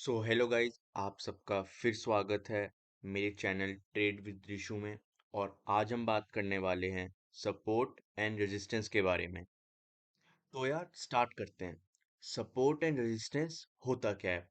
Hello guys, आप सबका फिर स्वागत है मेरे चैनल ट्रेड विद ऋषु में। और आज हम बात करने वाले हैं सपोर्ट एंड रेजिस्टेंस के बारे में। तो यार स्टार्ट करते हैं। सपोर्ट एंड रेजिस्टेंस होता क्या है?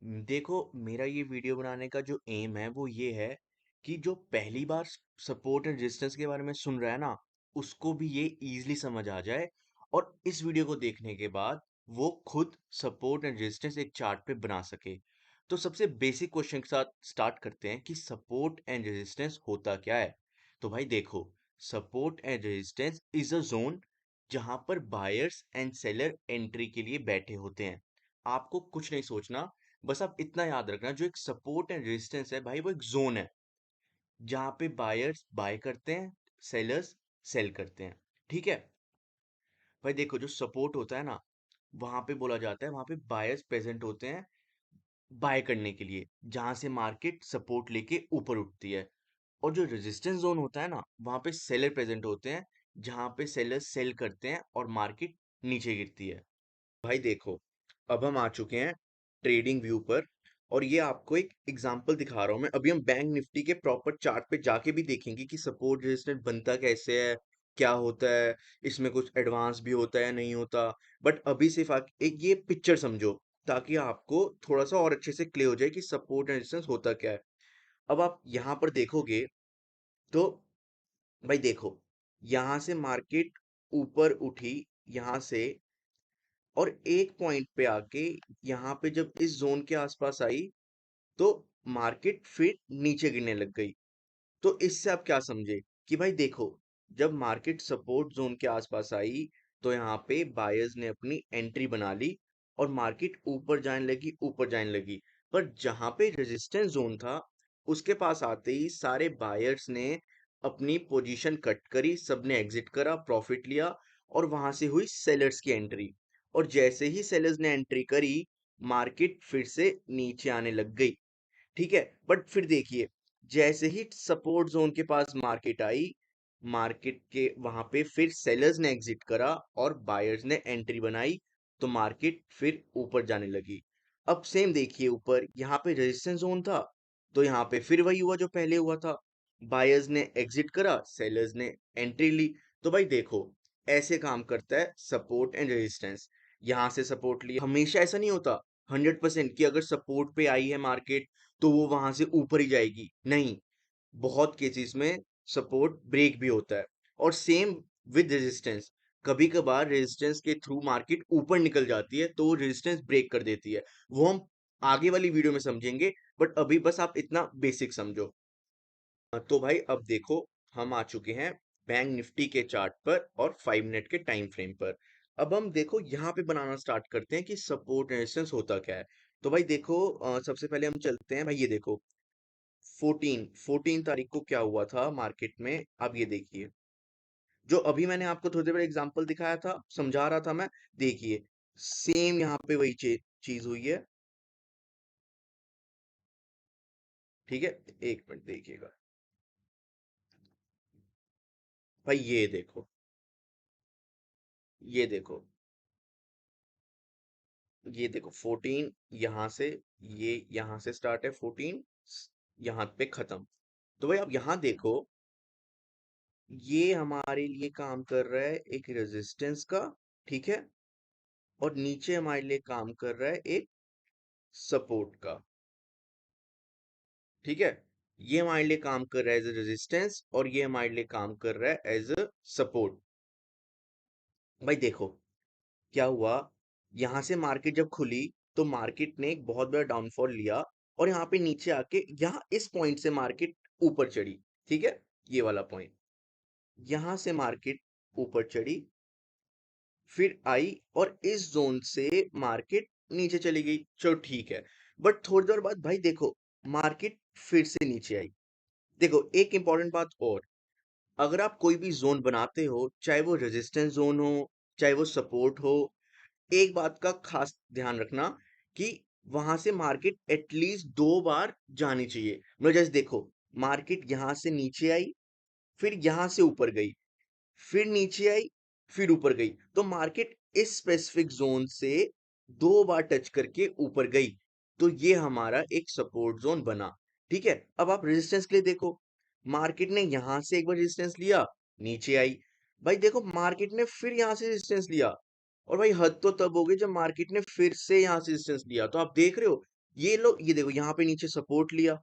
देखो, मेरा ये वीडियो बनाने का जो एम है वो ये है कि जो पहली बार सपोर्ट एंड रेजिस्टेंस के बारे में सुन रहा है ना, उसको भी ये इजीली समझ आ जाए। और इस वीडियो को देखने के बाद वो खुद सपोर्ट एंड रेजिस्टेंस एक चार्ट पे बना सके। तो सबसे बेसिक क्वेश्चन के साथ स्टार्ट करते हैं कि सपोर्ट एंड रेजिस्टेंस होता क्या है। तो भाई देखो, support and resistance is a zone जहां पर बायर्स एंड सेलर एंट्री के लिए बैठे होते हैं। आपको कुछ नहीं सोचना, बस आप इतना याद रखना, जो एक सपोर्ट एंड रेजिस्टेंस है भाई, वो एक जोन है जहां पे बायर्स बाय करते हैं, सेलर्स सेल करते हैं। ठीक है भाई, देखो जो सपोर्ट होता है ना, वहां पे बोला जाता है, वहां पे बायर्स प्रेजेंट होते हैं बाय करने के लिए, जहां से मार्केट सपोर्ट लेके ऊपर उठती है। और जो रेजिस्टेंस जोन होता है ना, वहां पे सेलर प्रेजेंट होते हैं, जहां पे सेलर्स सेल करते हैं और मार्केट नीचे गिरती है। भाई देखो, अब हम आ चुके हैं ट्रेडिंग व्यू पर। और ये आपको एक एग्जांपल दिखा रहा हूं मैं। अभी हम बैंक निफ्टी के प्रॉपर चार्ट पे जाके भी देखेंगे कि सपोर्ट रेजिस्टेंस बनता कैसे है, क्या होता है, इसमें कुछ एडवांस भी होता है या नहीं होता। बट अभी सिर्फ एक ये पिक्चर समझो, ताकि आपको थोड़ा सा और अच्छे से क्लियर हो जाए कि सपोर्ट एंड रेजिस्टेंस होता क्या है। अब आप यहाँ पर देखोगे तो भाई देखो, यहाँ से मार्केट ऊपर उठी, यहाँ से, और एक पॉइंट पे आके यहाँ पे जब इस जोन के आसपास आई, तो मार्केट फिर नीचे गिरने लग गई। तो इससे आप क्या समझे कि भाई देखो, जब मार्केट सपोर्ट जोन के आसपास आई, तो यहाँ पे बायर्स ने अपनी एंट्री बना ली और मार्केट ऊपर जाने लगी, ऊपर जाने लगी। पर जहां पे रेजिस्टेंस जोन था, उसके पास आते ही सारे बायर्स ने अपनी पोजीशन कट करी, सबने एग्जिट करा, प्रॉफिट लिया। और वहां से हुई सेलर्स की एंट्री। और जैसे ही सेलर्स ने एंट्री करी, मार्केट फिर से नीचे आने लग गई। ठीक है, बट फिर देखिए, जैसे ही सपोर्ट जोन के पास मार्केट आई, मार्केट के वहां पे फिर सेलर्स ने एग्जिट करा और बायर्स ने एंट्री बनाई, तो मार्केट फिर ऊपर जाने लगी। अब सेम देखिए, ऊपर यहाँ पे रेजिस्टेंस जोन था, तो यहाँ पे फिर वही हुआ जो पहले हुआ था। बायर्स ने एग्जिट करा, सेलर्स ने एंट्री ली। तो भाई देखो, ऐसे काम करता है सपोर्ट एंड रेजिस्टेंस। यहाँ से सपोर्ट लिया, हमेशा ऐसा नहीं होता 100% कि अगर सपोर्ट पे आई है मार्केट तो वो वहां से ऊपर ही जाएगी, नहीं। बहुत केसेस में सपोर्ट ब्रेक भी होता है। और सेम विद रेजिस्टेंस, कभी कभार रेजिस्टेंस के थ्रू मार्केट ऊपर निकल जाती है, तो रेजिस्टेंस ब्रेक कर देती है। वो हम आगे वाली वीडियो में समझेंगे, बट अभी बस आप इतना बेसिक समझो। तो भाई अब देखो, हम आ चुके हैं बैंक निफ्टी के चार्ट पर और 5 मिनट के टाइम फ्रेम पर। अब हम देखो यहाँ पे बनाना स्टार्ट करते हैं कि सपोर्ट रेजिस्टेंस होता क्या है। तो भाई देखो, सबसे पहले हम चलते हैं, भाई ये देखो, 14 तारीख को क्या हुआ था मार्केट में। अब ये देखिए, जो अभी मैंने आपको थोड़ी देर पहले एग्जांपल दिखाया था, समझा रहा था मैं, देखिए सेम यहाँ पे वही चीज हुई है। ठीक है, एक मिनट देखिएगा। भाई ये देखो, ये देखो 14 यहाँ से, ये यहाँ से स्टार्ट है 14, यहाँ पे खत्म। तो भाई आप यहाँ देखो, ये हमारे लिए काम कर रहा है एक रेजिस्टेंस का। ठीक है, और नीचे हमारे लिए काम कर रहा है एक सपोर्ट का। ठीक है, ये हमारे लिए काम कर रहा है एज ए रेजिस्टेंस, और ये हमारे लिए काम कर रहा है एज अ सपोर्ट। भाई देखो क्या हुआ, यहां से मार्केट जब खुली, तो मार्केट ने एक बहुत बड़ा डाउनफॉल लिया, और यहाँ पे नीचे आके यहाँ इस पॉइंट से मार्केट ऊपर चढ़ी। ठीक है, ये वाला पॉइंट, यहां से मार्केट ऊपर चढ़ी, फिर आई, और इस जोन से मार्केट नीचे चली गई। चलो ठीक है, बट थोड़ी देर बाद भाई देखो, मार्केट फिर से नीचे आई। देखो एक इंपॉर्टेंट बात और, अगर आप कोई भी जोन बनाते हो, चाहे वो रेजिस्टेंस जोन हो, चाहे वो सपोर्ट हो, एक बात का खास ध्यान रखना कि वहां से मार्केट एटलीस्ट 2 बार जानी चाहिए। मतलब जैसे देखो, मार्केट यहां से नीचे आई, फिर यहां से ऊपर गई, फिर नीचे आई, फिर ऊपर गई। तो मार्केट इस स्पेसिफिक जोन से 2 बार टच करके ऊपर गई। तो ये हमारा एक सपोर्ट जोन बना। ठीक है, अब आप रेजिस्टेंस के लिए देखो, मार्केट ने यहां से एक बार रेजिस्टेंस लिया, नीचे आई, भाई देखो मार्केट ने फिर यहां से रेजिस्टेंस लिया, और भाई हद तो तब हो गई जब मार्केट ने फिर से यहां से रेजिस्टेंस लिया। तो आप देख रहे हो, ये लो, ये देखो यहाँ पे नीचे सपोर्ट लिया,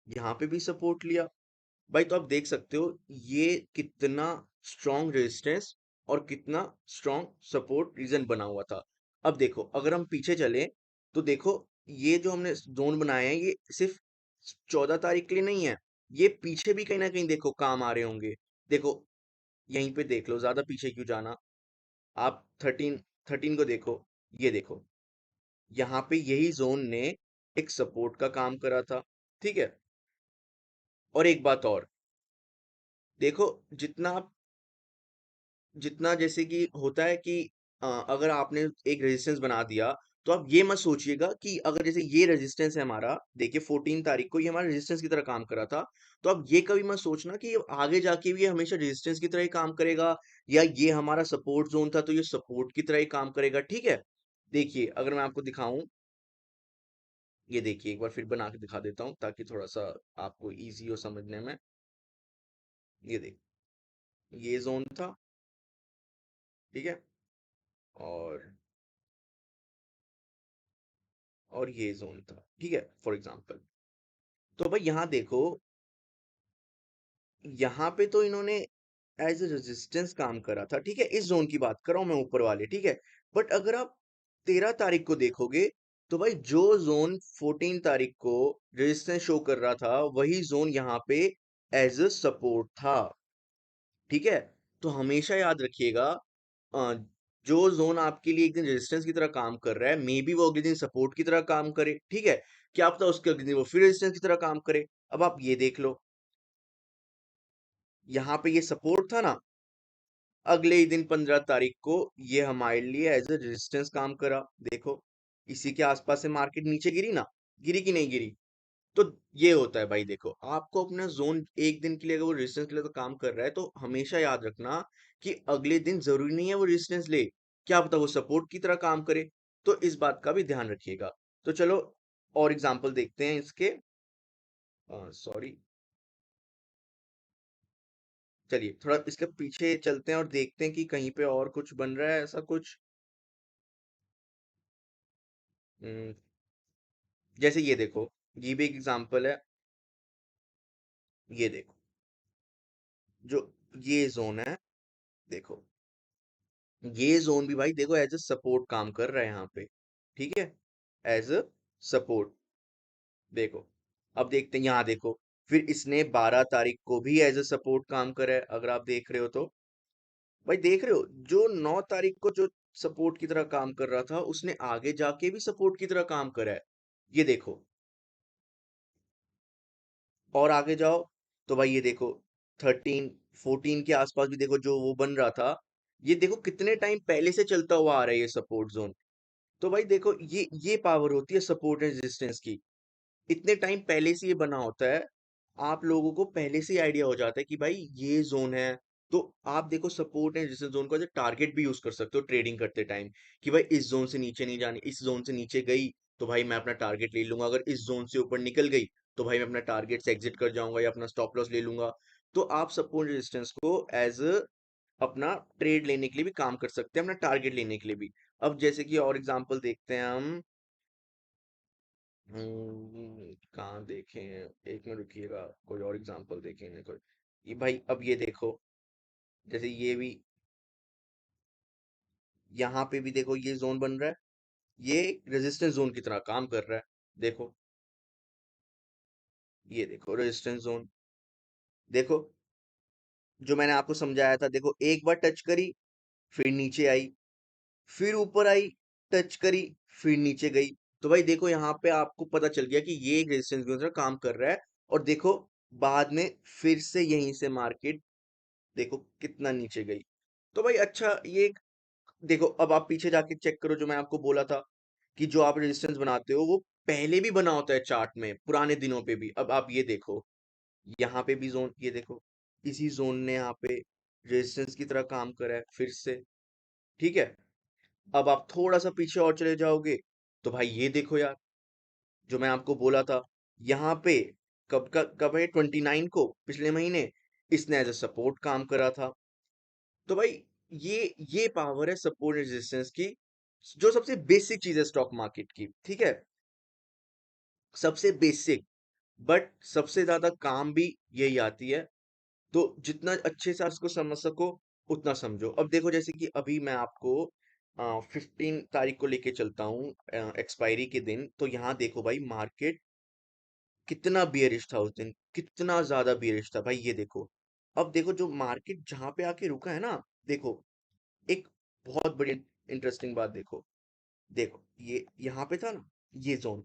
यहाँ पे भी सपोर्ट लिया। भाई तो आप देख सकते हो ये कितना स्ट्रॉन्ग रेजिस्टेंस और कितना स्ट्रॉन्ग सपोर्ट रीजन बना हुआ था। अब देखो अगर हम पीछे चले, तो देखो ये जो हमने जोन बनाए हैं ये सिर्फ 14 तारीख के लिए नहीं है, ये पीछे भी कहीं ना कहीं देखो काम आ रहे होंगे। देखो यहीं पे देख लो, ज्यादा पीछे क्यों जाना, आप 13 को देखो, ये देखो यहाँ पे यही जोन ने एक सपोर्ट का काम करा था। ठीक है, और एक बात और देखो, जितना आप जितना जैसे कि होता है कि अगर आपने एक रेजिस्टेंस बना दिया, तो आप ये मत सोचिएगा कि अगर जैसे ये रेजिस्टेंस है हमारा, देखिए 14 तारीख को ये हमारा रेजिस्टेंस की तरह काम करा था, तो आप ये कभी मत सोचना कि ये आगे जाके भी ये हमेशा रेजिस्टेंस की तरह ही काम करेगा, या ये हमारा सपोर्ट जोन था तो ये सपोर्ट की तरह ही काम करेगा। ठीक है, देखिए अगर मैं आपको दिखाऊं, ये देखिए एक बार फिर बना के दिखा देता हूँ ताकि थोड़ा सा आपको इजी हो समझने में। ये देख, ये जोन था, ठीक है, और ये जोन था, ठीक है, फॉर एग्जांपल। तो भाई यहाँ देखो, यहाँ पे तो इन्होंने एज ए रेजिस्टेंस काम करा था, ठीक है, इस जोन की बात कर रहा हूं मैं, ऊपर वाले, ठीक है। बट अगर आप 13 तारीख को देखोगे, तो भाई जो जोन 14 तारीख को रेजिस्टेंस शो कर रहा था, वही जोन यहाँ पे एज ए सपोर्ट था। ठीक है, तो हमेशा याद रखिएगा, अ, जो जोन आपके लिए एक दिन रेजिस्टेंस की तरह काम कर रहा है, मे बी वो अगले दिन सपोर्ट की तरह काम करे। ठीक है, क्या पता उसके अगले दिन वो फिर रेजिस्टेंस की तरह काम करे। अब आप ये देख लो, यहाँ पे ये सपोर्ट था ना, अगले ही दिन 15 तारीख को ये हमारे लिए एज ए रेजिस्टेंस काम करा। देखो इसी के आसपास से मार्केट नीचे गिरी ना, गिरी कि नहीं गिरी। तो ये होता है भाई, देखो आपको अपना जोन एक दिन के लिए अगर वो रेजिस्टेंस के लिए तो काम कर रहा है, तो हमेशा याद रखना कि अगले दिन जरूरी नहीं है वो रेजिस्टेंस ले, क्या पता वो सपोर्ट की तरह काम करे। तो इस बात का भी ध्यान रखिएगा। तो चलो और एग्जांपल देखते हैं इसके, सॉरी, चलिए थोड़ा इसके पीछे चलते हैं और देखते हैं कि कहीं पे और कुछ बन रहा है ऐसा कुछ। हम्म, जैसे ये देखो, ये भी एक एग्जांपल है, ये देखो, जो ये जोन है, देखो ये जोन भी भाई देखो एज अ सपोर्ट काम कर रहा है यहाँ पे। ठीक है, एज अ सपोर्ट, देखो। अब देखते हैं यहाँ देखो, फिर इसने 12 तारीख को भी एज अ सपोर्ट काम करा है, अगर आप देख रहे हो तो। भाई देख रहे हो, जो 9 तारीख को जो सपोर्ट की तरह काम कर रहा था, उसने आगे जाके भी सपोर्ट की तरह काम करा है। ये देखो, और आगे जाओ, तो भाई ये देखो 13 14 के आसपास भी देखो जो वो बन रहा था, ये देखो कितने टाइम पहले से चलता हुआ आ रहा है ये सपोर्ट जोन। तो भाई देखो ये पावर होती है सपोर्ट एंड रेजिस्टेंस की, इतने टाइम पहले से ये बना होता है, आप लोगों को पहले से ही आइडिया हो जाता है कि भाई ये जोन है। तो आप देखो सपोर्ट एंड रेजिस्टेंस जोन को एज टारगेट भी यूज कर सकते हो ट्रेडिंग करते टाइम, कि भाई इस जोन से नीचे नहीं जानी, इस जोन से नीचे गई तो भाई मैं अपना टारगेट ले लूंगा, अगर इस जोन से ऊपर निकल गई तो भाई मैं अपना टारगेट से एग्जिट कर जाऊंगा या अपना स्टॉप लॉस ले लूंगा। तो आप सपोर्ट रेजिस्टेंस को एज अपना ट्रेड लेने के लिए भी काम कर सकते हैं, अपना टारगेट लेने के लिए भी। अब जैसे कि और एग्जांपल देखते हैं हम, कहाँ देखें, एक मिनट रुकिएगा, कोई और एग्जांपल देखेंगे कोई। ये भाई अब ये देखो, जैसे ये भी, यहाँ पे भी देखो ये जोन बन रहा है, ये रेजिस्टेंस जोन की तरह काम कर रहा है। देखो, ये देखो रेजिस्टेंस जोन, देखो जो मैंने आपको समझाया था, देखो एक बार टच करी, फिर नीचे आई, फिर ऊपर आई, टच करी, फिर नीचे गई। तो भाई देखो यहाँ पे आपको पता चल गया कि ये एक रेजिस्टेंस की तरह काम कर रहा है। और देखो बाद में फिर से यहीं से मार्केट देखो कितना नीचे गई। तो भाई अच्छा, ये देखो अब आप पीछे जाके चेक करो, जो मैं आपको बोला था कि जो आप रेजिस्टेंस बनाते हो वो पहले भी बना होता है चार्ट में, पुराने दिनों पे भी। अब आप ये देखो, यहाँ पे भी जोन, ये देखो इसी जोन ने यहाँ पे रेजिस्टेंस की तरह काम करा है फिर से। ठीक है, अब आप थोड़ा सा पीछे और चले जाओगे, तो भाई ये देखो यार, जो मैं आपको बोला था, यहाँ पे कब है 29 को पिछले महीने इसने एज अ सपोर्ट काम करा था। तो भाई ये पावर है सपोर्ट रेजिस्टेंस की, जो सबसे बेसिक चीज है स्टॉक मार्केट की, ठीक है, सबसे बेसिक, बट सबसे ज्यादा काम भी यही आती है। तो जितना अच्छे से आप इसको समझ सको उतना समझो। अब देखो जैसे कि अभी मैं आपको 15 तारीख को लेके चलता हूँ एक्सपायरी के दिन, तो यहाँ देखो भाई मार्केट कितना बियरिश था उस दिन, कितना ज्यादा बियरिश था भाई, ये देखो। अब देखो जो मार्केट जहां पे आके रुका है ना, देखो एक बहुत बड़ी इंटरेस्टिंग बात देखो, देखो ये यहाँ पे था ना, ये जोन,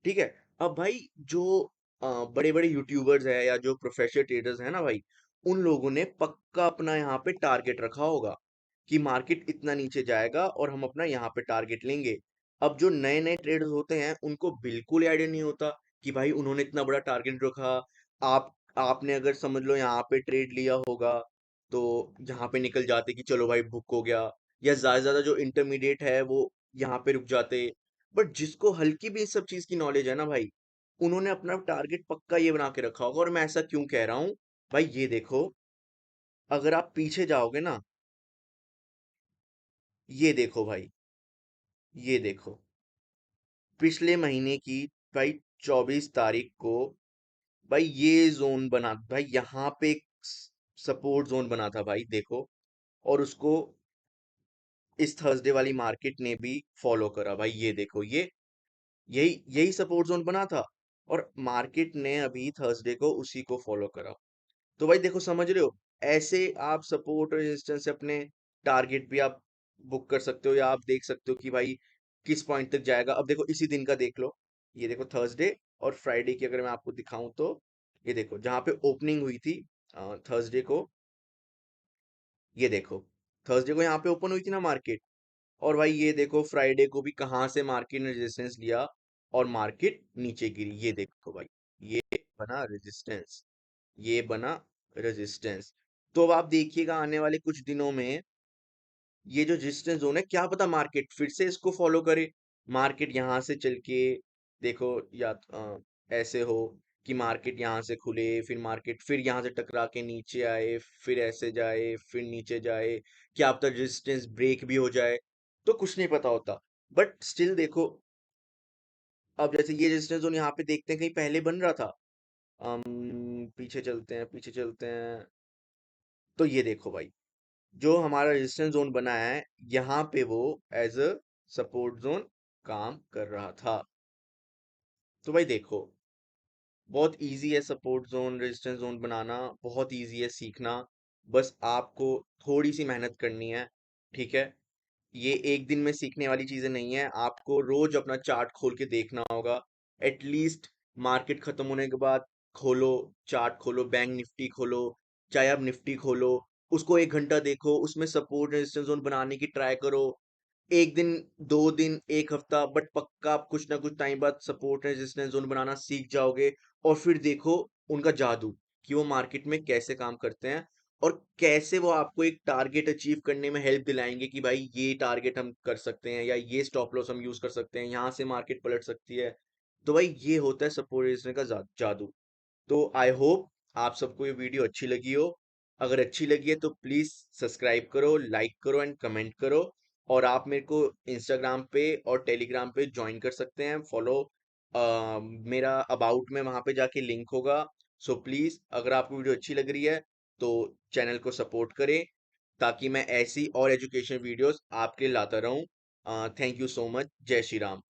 ठीक है। अब भाई जो बड़े बड़े यूट्यूबर्स है या जो प्रोफेशनल ट्रेडर्स है ना भाई, उन लोगों ने पक्का अपना यहाँ पे टारगेट रखा होगा कि मार्केट इतना नीचे जाएगा और हम अपना यहाँ पे टारगेट लेंगे। अब जो नए नए ट्रेडर्स होते हैं उनको बिल्कुल आइडिया नहीं होता कि भाई उन्होंने इतना बड़ा टारगेट रखा। आपने अगर समझ लो यहाँ पे ट्रेड लिया होगा, तो यहाँ पे निकल जाते कि चलो भाई बुक हो गया, या ज्यादा से ज्यादा जो इंटरमीडिएट है वो यहाँ पे रुक जाते। बट जिसको हल्की भी इस सब चीज की नॉलेज है ना भाई, उन्होंने अपना टारगेट पक्का ये बना के रखा होगा। और मैं ऐसा क्यों कह रहा हूँ भाई, ये देखो, अगर आप पीछे जाओगे ना, ये देखो भाई, ये देखो पिछले महीने की भाई 24 तारीख को भाई ये जोन बना भाई, यहाँ पे एक सपोर्ट जोन बना था भाई, देखो। और उसको इस थर्सडे वाली मार्केट ने भी फॉलो करा भाई, ये देखो, ये यही यही सपोर्ट जोन बना था, और मार्केट ने अभी थर्सडे को उसी को फॉलो करा। तो भाई देखो, समझ रहे हो, ऐसे आप सपोर्ट और रेजिस्टेंस से अपने टारगेट भी आप बुक कर सकते हो, या आप देख सकते हो कि भाई किस पॉइंट तक जाएगा। अब देखो इसी दिन का देख लो, ये देखो थर्सडे और फ्राइडे की अगर मैं आपको दिखाऊं तो, ये देखो जहां पे ओपनिंग हुई थी थर्सडे को, ये देखो थर्सडे को यहाँ पे ओपन हुई थी ना मार्केट, और भाई ये देखो फ्राइडे को भी कहाँ से मार्केट ने रेजिस्टेंस लिया और मार्केट नीचे गिरी, ये देखो भाई, ये बना रेजिस्टेंस, ये बना रेजिस्टेंस। तो अब आप देखिएगा आने वाले कुछ दिनों में ये जो रेजिस्टेंस जोन है, क्या पता मार्केट फिर से इसको फॉलो करे। मार्केट यहाँ से चल के देखो, या ऐसे हो कि मार्केट यहाँ से खुले, फिर मार्केट फिर यहाँ से टकरा के नीचे आए, फिर ऐसे जाए, फिर नीचे जाए, क्या पता रेजिस्टेंस ब्रेक भी हो जाए, तो कुछ नहीं पता होता। बट स्टिल देखो, अब जैसे ये रेजिस्टेंस जोन यहाँ पे देखते हैं कहीं पहले बन रहा था, पीछे चलते हैं, पीछे चलते हैं, तो ये देखो भाई, जो हमारा रेजिस्टेंस जोन बना है, यहाँ पे वो एज अ सपोर्ट जोन काम कर रहा था। तो भाई देखो, बहुत इजी है सपोर्ट जोन रेजिस्टेंस जोन बनाना, बहुत इजी है सीखना, बस आपको थोड़ी सी मेहनत करनी है, ठीक है। ये एक दिन में सीखने वाली चीजें नहीं है, आपको रोज अपना चार्ट खोल के देखना होगा। एटलीस्ट मार्केट खत्म होने के बाद खोलो, चार्ट खोलो, बैंक निफ्टी खोलो, चाहे आप निफ्टी खोलो, उसको 1 घंटा देखो, उसमें सपोर्ट रेजिस्टेंस जोन बनाने की ट्राई करो। एक दिन, 2 दिन, एक हफ्ता, बट पक्का आप कुछ ना कुछ टाइम बाद सपोर्ट रेजिस्टेंस जोन बनाना सीख जाओगे। और फिर देखो उनका जादू, कि वो मार्केट में कैसे काम करते हैं, और कैसे वो आपको एक टारगेट अचीव करने में हेल्प दिलाएंगे कि भाई ये टारगेट हम कर सकते हैं, या ये स्टॉप लॉस हम यूज कर सकते हैं, यहाँ से मार्केट पलट सकती है। तो भाई ये होता है सपोर्ट रेजिस्टेंस का जादू। तो आई होप आप सबको ये वीडियो अच्छी लगी हो। अगर अच्छी लगी है तो प्लीज सब्सक्राइब करो, लाइक करो एंड कमेंट करो। और आप मेरे को इंस्टाग्राम पे और टेलीग्राम पे ज्वाइन कर सकते हैं, फॉलो, मेरा अबाउट में वहां पे जाके लिंक होगा। सो प्लीज अगर आपको वीडियो अच्छी लग रही है तो चैनल को सपोर्ट करें, ताकि मैं ऐसी और एजुकेशन वीडियोस आपके लिए लाता रहूं। थैंक यू सो मच, जय श्री राम।